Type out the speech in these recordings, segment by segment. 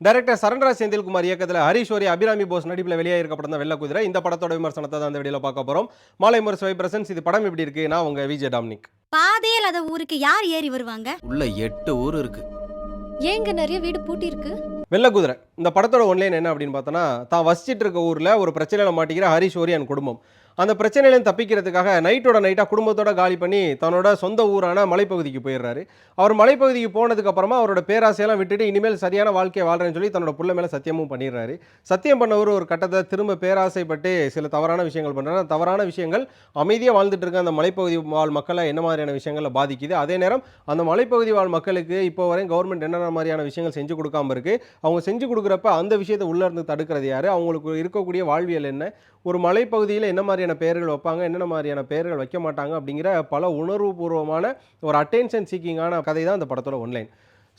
Director Charanraj Senthilkumar இயக்கத்தில் ஹரிஷ் வரி அபிராமி போஸ் நடிப்பில் வெளியாகிருக்க படம் தான் வெள்ள குதிரை. இந்த படத்தோட விமர்சனத்தை தான் அந்த வீடியோவில் பார்க்க போகிறோம். மாலை முரசு பிரசன்ஸ். இது படம் எப்படி இருக்கு? நான் உங்க விஜய் டாமினிக். பாதையே இல்லாத ஊருக்கு யார் ஏறி வருவாங்க? உள்ள 8 ஊர் இருக்கு. ஏங்க நிறைய வீடு பூட்டி இருக்கு? வெள்ள குதிரை இந்த படத்தோட ஒன்லைன் என்ன அப்படின்னு பார்த்தோன்னா, தான் வசிச்சிட்டு இருக்க ஊரில் ஒரு பிரச்சனையில் மாட்டிக்கிற ஹரிஷ் வரி அண்ட் குடும்பம் அந்த பிரச்சனையிலேருந்து தப்பிக்கிறதுக்காக நைட்டாக குடும்பத்தோட காலி பண்ணி தன்னோட சொந்த ஊரான மலைப்பகுதிக்கு போயிடுறாரு. அவர் மலைப்பகுதிக்கு போனதுக்கு அப்புறமா அவரோட பேராசையெல்லாம் விட்டுட்டு இனிமேல் சரியான வாழ்க்கையை வாழ்றேன்னு சொல்லி தன்னோட புள்ள மேலே சத்தியமும் பண்ணிடுறாரு. சத்தியம் பண்ணவர் ஒரு கட்டத்தை திரும்ப பேராசைப்பட்டு சில தவறான விஷயங்கள் பண்ணுறாரு. தவறான விஷயங்கள் அமைதியாக வாழ்ந்துட்டு இருக்க அந்த மலைப்பகுதி வாழ் மக்களை என்ன மாதிரியான விஷயங்களை பாதிக்குது, அதே நேரம் அந்த மலைப்பகுதி வாழ் மக்களுக்கு இப்போ வரையும் கவர்மெண்ட் என்னென்ன மாதிரியான விஷயங்கள் செஞ்சு கொடுக்காம இருக்கு, அவங்க செஞ்சு கொடுக்குறப்ப அந்த விஷயத்தை உள்ளே இருந்து தடுக்கிறது யார், அவங்களுக்கு இருக்கக்கூடிய வாழ்வியல் என்ன, ஒரு மலைப்பகுதியில் என்ன மாதிரியான பெயர்கள் வைப்பாங்க, என்னென்ன மாதிரியான பெயர்கள் வைக்க மாட்டாங்க அப்படிங்கிற பல உணர்வுபூர்வமான ஒரு அட்டென்ஷன் சீக்கிங்கான கதை தான் இந்த படத்தோட ஒன்லைன்.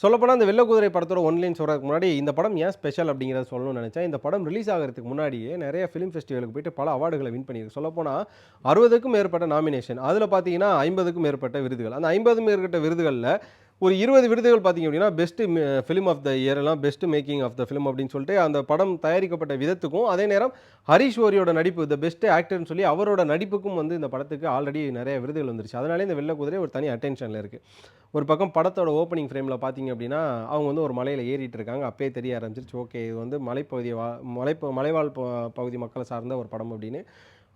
சொல்லப்போனால் இந்த வெள்ள குதிரை படத்தோட ஒன்லைன் சொல்கிறதுக்கு முன்னாடி இந்த படம் ஏன் ஸ்பெஷல் அப்படிங்கிறத சொல்லணும்னு நினச்சேன். இந்த படம் ரிலீஸ் ஆகிறதுக்கு முன்னாடியே நிறைய ஃபிலிம் ஃபெஸ்டிவலுக்கு போயிட்டு பல அவார்டுகளை வின் பண்ணியிருக்கு. சொல்லப்போனால் 60க்கும் மேற்பட்ட நாமினேஷன், அதில் பார்த்தீங்கன்னா 50க்கும் மேற்பட்ட விருதுகள். அந்த 50 மேற்பட்ட விருதுகளில் ஒரு 20 விருதுகள் பார்த்தீங்க அப்படின்னா பெஸ்ட்டு ஃபிலிம் ஆஃப் த இயர்லாம் best making of the film அப்படின்னு சொல்லிட்டு அந்த படம் தயாரிக்கப்பட்ட விதத்துக்கும், அதே நேரம் ஹரிஷ் வரியோட நடிப்பு த பெஸ்ட் ஆக்டர்னு சொல்லி அவரோட நடிப்புக்கும் வந்து இந்த படத்துக்கு ஆல்ரெடி நிறைய விருதுகள் வந்துருச்சு. அதனாலே இந்த வெள்ள குதிரை ஒரு தனி அட்டென்ஷனில் இருக்குது. ஒரு பக்கம் படத்தோட ஓப்பனிங் ஃப்ரேமில் பார்த்தீங்க அப்படின்னா அவங்க வந்து ஒரு மலையில் ஏறிட்டு இருக்காங்க. அப்பயே தெரிய ஆரம்பிச்சிருச்சு, ஓகே இது வந்து மலைவாழ் பகுதி மக்களை சார்ந்த ஒரு படம் அப்படின்னு.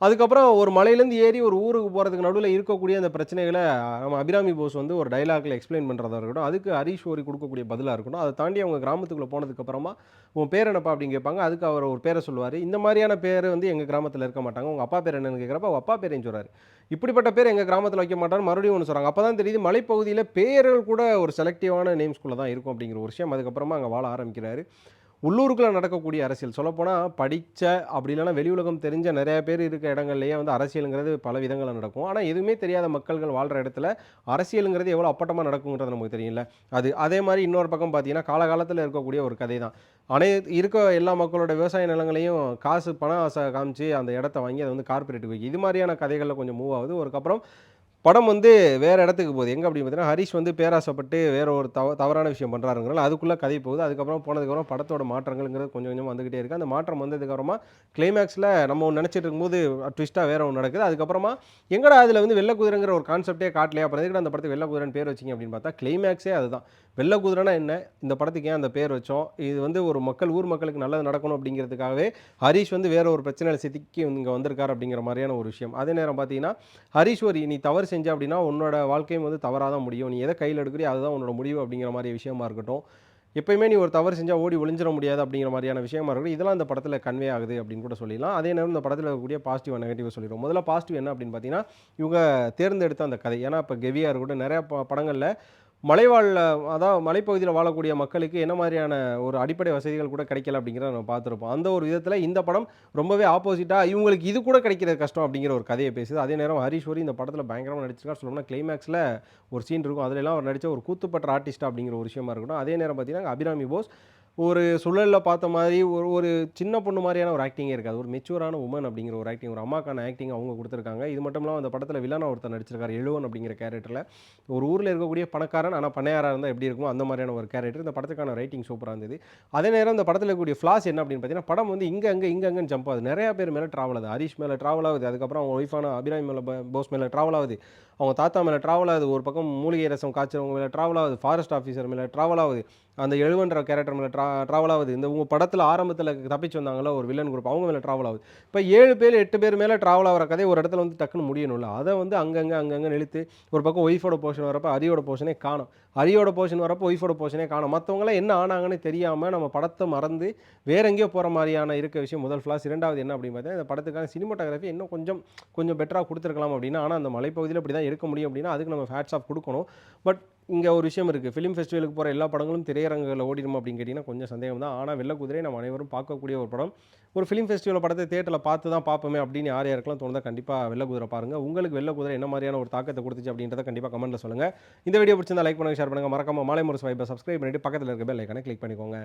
அதுக்கப்புறம் ஒரு மலையிலேருந்து ஏறி ஒரு ஊருக்கு போகிறதுக்கு நடுவில் இருக்கக்கூடிய அந்த பிரச்சனைகளை நம்ம அபிராமி போஸ் வந்து ஒரு டைலாக்ல எக்ஸ்பிளைன் பண்ணுறதா இருக்கட்டும், அதுக்கு ஹரிஷ் வரி கொடுக்கக்கூடிய பதிலாக இருக்கட்டும், அதை தாண்டி அவங்க கிராமத்துக்குள்ளே போனதுக்கப்புறமா உன் பேர் என்னப்பா அப்படின்னு கேட்பாங்க. அதுக்கு அவர் ஒரு பேரை சொல்லுவார். இந்த மாதிரியான பேர் வந்து எங்கள் கிராமத்தில் இருக்க மாட்டாங்க, உங்கள் அப்பா பேர் என்னன்னு கேட்குறப்ப அவங்க அப்பா பேரையும் சொல்கிறார். இப்படிப்பட்ட பேர் எங்கள் கிராமத்தில் வைக்க மாட்டான்னு மறுபடியும் ஒன்று சொல்கிறாங்க. அப்போ தான் தெரியுது மலைப்பகுதியில் பேர்கள் கூட ஒரு செலக்டிவான நேம்ஸ்குள்ளே தான் இருக்கும் அப்படிங்கிற ஒரு விஷயம். அதுக்கப்புறமா அங்கே வாழ ஆரம்பிக்கிறாரு. உள்ளூருக்குள்ளே நடக்கக்கூடிய அரசியல் சொல்லப்போனால் படித்த அப்படி இல்லைனா வெளி உலகம் தெரிஞ்ச நிறைய பேர் இருக்க இடங்கள்லேயே வந்து அரசியலுங்கிறது பல விதங்களில் நடக்கும். ஆனால் எதுவுமே தெரியாத மக்கள்கள் வாழ்கிற இடத்துல அரசியலுங்கிறது எவ்வளோ அப்பட்டமாக நடக்குங்கிறது நமக்கு தெரியல. அதே மாதிரி இன்னொரு பக்கம் பார்த்தீங்கன்னா காலகாலத்தில் இருக்கக்கூடிய ஒரு கதை தான். இருக்க எல்லா மக்களோட விவசாய நிலங்களையும் பணம் ஆசை காமிச்சு அந்த இடத்த வாங்கி அதை வந்து கார்பரேட்டுக்கு வைக்கி, இது மாதிரியான கதைகளில் கொஞ்சம் மூவ் ஆகுது. அதுக்கப்புறம் படம் வந்து வேறு இடத்துக்கு போகுது. எங்கே அப்படின்னு பார்த்தீங்கன்னா ஹரிஷ் வந்து பேராசைப்பட்டு வேற ஒரு தவறான விஷயம் பண்ணுறாருங்கிறனால அதுக்குள்ளே கதை போகுது. அதுக்கப்புறம் போனதுக்கப்புறம் படத்தோட மாற்றங்கள்ங்கிறது கொஞ்சம் கொஞ்சமாக வந்துக்கிட்டே இருக்குது. அந்த மாற்றம் வந்ததுக்கப்புறமா கிளைமேக்ஸில் நம்ம ஒன்று நினச்சிட்டு இருக்கும்போது ட்விஸ்ட்டாக வேறு ஒன்று நடக்குது. அதுக்கப்புறமா எங்கடா அதில் வந்து வெள்ள குதிரைங்கிற ஒரு கான்செப்டே காட்டலையா, அப்புறம் எதுக்கு அந்த படத்துக்கு வெள்ள குதிரைன்னு பேர் வச்சிங்க அப்படின்னு பார்த்தா கிளைமேக்ஸே அதுதான். வெள்ள குதிரைனா என்ன, இந்த படத்துக்கு ஏன் அந்த பேர் வச்சோம், இது வந்து ஒரு ஊர் மக்களுக்கு நல்லது நடக்கணும் அப்படிங்கிறதுக்காகவே ஹரிஷ் வந்து வேற ஒரு பிரச்சனையில் சிக்கி இங்கே வந்திருக்காரு அப்படிங்கிற மாதிரியான ஒரு விஷயம். அதே நேரம் பார்த்தீங்கன்னா ஹரிஷ் வரி நீ தவறு செஞ்ச அப்படின்னா உன்னோட வாழ்க்கையும் வந்து தவறாக தான் முடியும், நீ எதை கையில் எடுக்கிறியோ அதுதான் உன்னோட முடிவு அப்படிங்கிற மாதிரி விஷயமா இருக்கட்டும். எப்பயுமே நீ ஒரு தவறு செஞ்சால் ஓடி ஒளிஞ்சிட முடியாது அப்படிங்கிற மாதிரியான விஷயமா இருக்கட்டும். இதெல்லாம் இந்த படத்தில் கன்வே ஆகுது அப்படின்னு கூட சொல்லிடலாம். அதே நேரம் இந்த படத்தில் இருக்கக்கூடிய பாசிட்டிவ் நெகட்டிவ் சொல்லிடுவோம். முதல்ல பாசிட்டிவ் என்ன அப்படின்னு பார்த்தீங்கன்னா இவங்க தேர்ந்தெடுத்த அந்த கதை. ஏன்னா இப்போ கெவியாக இருக்கட்டும் நிறையா படங்களில் அதாவது மலைப்பகுதியில் வாழக்கூடிய மக்களுக்கு என்ன மாதிரியான ஒரு அடிப்படை வசதிகள் கூட கிடைக்கல அப்படிங்கிறத நம்ம பார்த்துருப்போம். அந்த ஒரு விதத்தில் இந்த படம் ரொம்பவே ஆப்போசிட்டாக இவங்களுக்கு இது கூட கிடைக்கிறது கஷ்டம் அப்படிங்கிற ஒரு கதையை பேசுது. அதே நேரம் ஹரிஷ் வரி இந்த படத்தில் பயங்கரமாக நடிச்சிருக்காரு. சொல்லணும்னா கிளைமேக்ஸில் ஒரு சீன் இருக்கும், அதிலெல்லாம் அவர் நடித்த ஒரு கூத்துப்பட்ட ஆர்டிஸ்ட் அப்படிங்கிற ஒரு விஷயமா இருக்கட்டும். அதே நேரம் பார்த்தீங்கன்னா அபிராமி போஸ் ஒரு சுழலில் பார்த்த மாதிரி ஒரு சின்ன பொண்ணு மாதிரியான ஒரு ஆக்டிங்கே இருக்காது, ஒரு மெச்சூரான உமன் அப்படிங்கிற ஒரு ஆக்டிங், ஒரு அம்மாக்கான ஆக்டிங் அவங்க கொடுத்துருக்காங்க. இது மட்டும் இல்லாமல் அந்த படத்தில் வில்லனா ஒருத்தர் நடிச்சிருக்காரு, எழுவன் அப்படிங்கிற கேரக்டரில். ஒரு ஊரில் இருக்கக்கூடிய பணக்காரன் ஆனால் பண்ணையாராக இருந்தால் எப்படி இருக்கும் அந்த மாதிரியான ஒரு கேரக்டர். இந்த படத்துக்கான ரைட்டிங் சூப்பராக இருந்தது. அதே நேரம் இந்த படத்தில் இருக்கக்கூடிய ஃப்ளாஸ் என்ன அப்படின்னு பார்த்தீங்கன்னா படம் வந்து இங்கே ஜம்ப் ஆகுது, நிறையா பேர் மேலே ட்ராவல் ஆகுது. ஹரிஷ் மேலே ட்ராவல் ஆகுது, அதுக்கப்புறம் அவங்க ஒய்ஃபான அபிராமி மேலே போஸ் மேலே ட்ராவல் ஆகுது, அவங்க தாத்தா மேலே ட்ராவல் ஆகுது, ஒரு பக்கம் மூலிகை ரசம் காய்ச்சறவங்க மேலே ட்ராவல் ஆகுது, ஃபாரஸ்ட் ஆஃபீஸர் மேலே ட்ராவல் ஆகுது, அந்த எழுவன்ற கேரக்டர் மேலே ட்ராவல் ஆகுது, இந்த உங்கள் படத்தில் ஆரம்பத்தில் தப்பிச்சு வந்தாங்களோ ஒரு வில்லன் குரூப் அவங்க மேலே ட்ராவல் ஆகுது. இப்போ 7 பேர் 8 பேர் மேலே ட்ராவல் ஆகிற கதை ஒரு இடத்துல வந்து டக்குன்னு முடியணும்ல, அதை வந்து அங்கங்கே இழுத்து ஒரு பக்கம் ஒய்ஃபோட போர்ஷன் வரப்போ ஹரியோட போர்ஷனே காணும், ஹரியோட போர்ஷன் வரப்போ ஒய்ஃபோட போர்ஷனே காணும், மற்றவங்களாம் என்ன ஆனாங்கன்னு தெரியாமல் நம்ம படத்தை மறந்து வேற எங்கேயோ போகிற மாதிரியான இருக்க விஷயம் முதல் ஃப்ளாஸ். இரண்டாவது என்ன அப்படின்னு பார்த்தா இந்த படத்துக்கான சினிமாட்டோகிராஃபி இன்னும் கொஞ்சம் பெட்டராக கொடுத்துருக்கலாம் அப்படின்னா, ஆனால் அந்த மலைப்பகுதியில் இப்படி தான் எடுக்க முடியும் அப்படின்னா அதுக்கு நம்ம ஹேட்ஸ் ஆஃப் கொடுக்கணும். பட் இங்கே ஒரு விஷயம் இருக்குது, ஃபிலிம் ஃபெஸ்டிவலுக்கு போகிற எல்லா படங்களும் திரையரங்குகளில் ஓடிடும் அப்படின்னு கேட்டிங்கன்னா கொஞ்சம் சந்தேகம் தான். ஆனால் வெள்ள குதிரை நம்ம அனைவரும் பார்க்கக்கூடிய ஒரு படம். ஒரு ஃபிலிம் ஃபெஸ்டிவல் படத்தை தேட்டரில் பார்த்து தான் பார்ப்போமே அப்படின்னு யாருக்கெல்லாம் தோணுதா கண்டிப்பாக வெள்ள குதிரை பாருங்கள். உங்களுக்கு வெள்ள குதிரை என்ன மாதிரியான ஒரு தாக்கத்தை கொடுத்துச்சு அப்படின்றத கண்டிப்பாக கமெண்ட்டில் சொல்லுங்கள். இந்த வீடியோ பிடிச்சிருந்தா லைக் பண்ணுங்கள், ஷேர் பண்ணுங்கள். மறக்காம மாலை முரசு வைப்பை சப்ஸ்கிரைப் பண்ணிவிட்டு பக்கத்தில் இருக்க பெல் ஐக்கானை கிளிக் பண்ணிக்கோங்க.